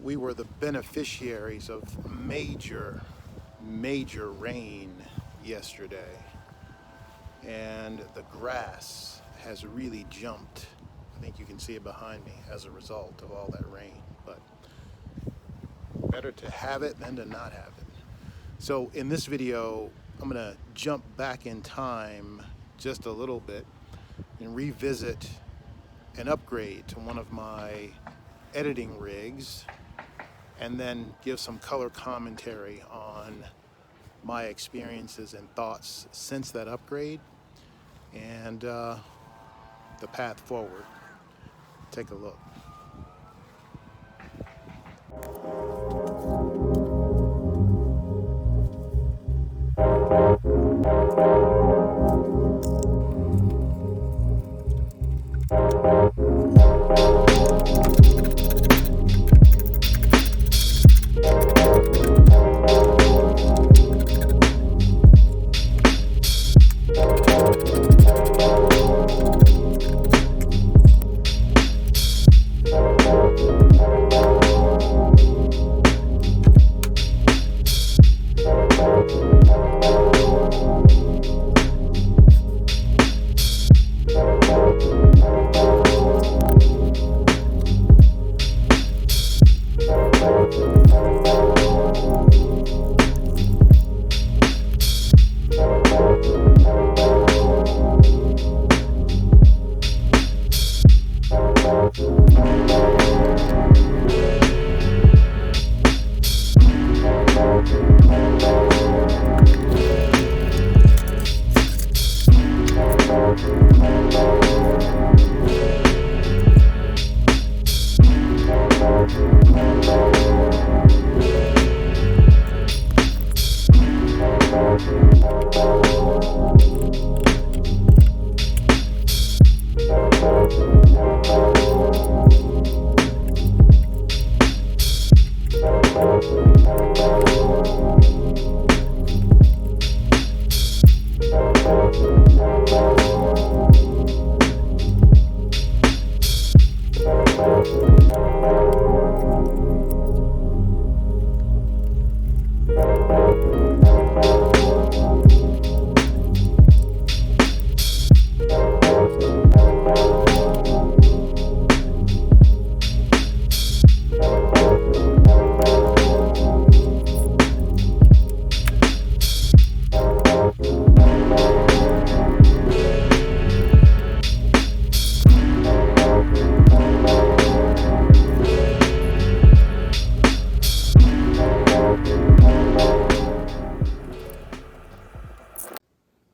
We were the beneficiaries of major rain yesterday, and the grass has really jumped. I think you can see it behind me as a result of all that rain, but better to have it than to not have it. So in this video, I'm gonna jump back in time just a little bit and revisit an upgrade to one of my editing rigs, and then give some color commentary on my experiences and thoughts since that upgrade and the path forward. Take a look.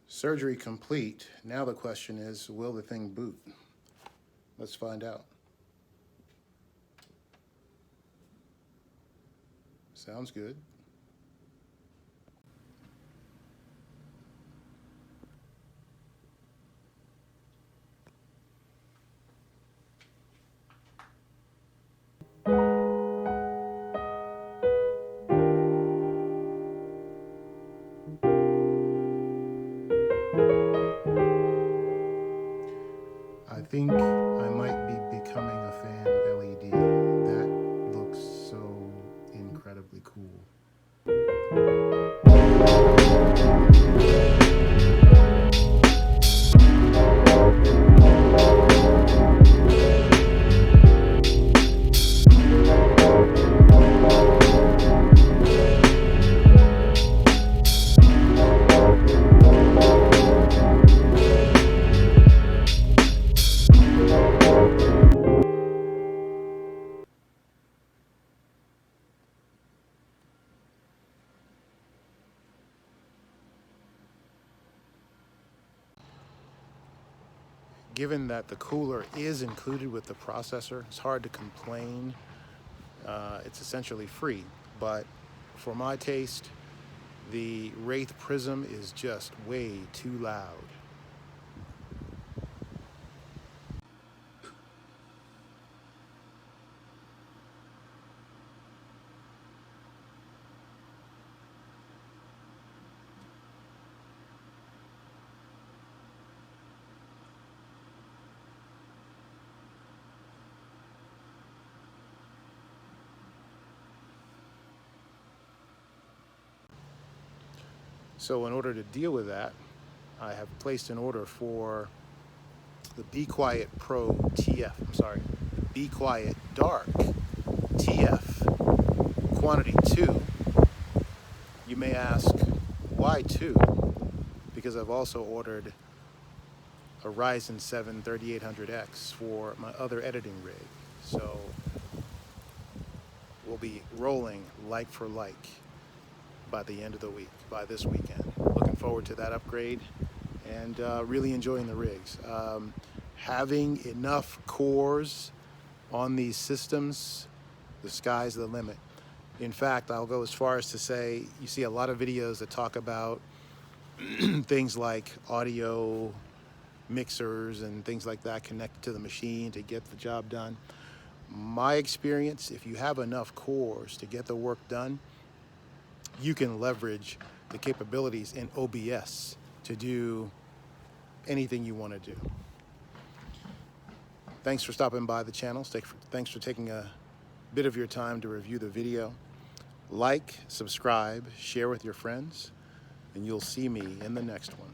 Surgery complete. Now the question is, will the thing boot? Let's find out. Sounds good. I think I might be becoming a fan of LED. That looks so incredibly cool. Given that the cooler is included with the processor, it's hard to complain. It's essentially free, but for my taste, the Wraith Prism is just way too loud. So in order to deal with that, I have placed an order for the Be Quiet Pro TF, Be Quiet Dark TF, quantity 2. You may ask, why 2? Because I've also ordered a Ryzen 7 3800X for my other editing rig. So we'll be rolling like for like by the end of the week, by this weekend. Looking forward to that upgrade and really enjoying the rigs. Having enough cores on these systems, the sky's the limit. In fact, I'll go as far as to say, you see a lot of videos that talk about things like audio mixers and things like that connected to the machine to get the job done. My experience, if you have enough cores to get the work done, you can leverage the capabilities in OBS to do anything you want to do. Thanks for stopping by the channel. Thanks for taking a bit of your time to review the video. Like, subscribe, share with your friends, and you'll see me in the next one.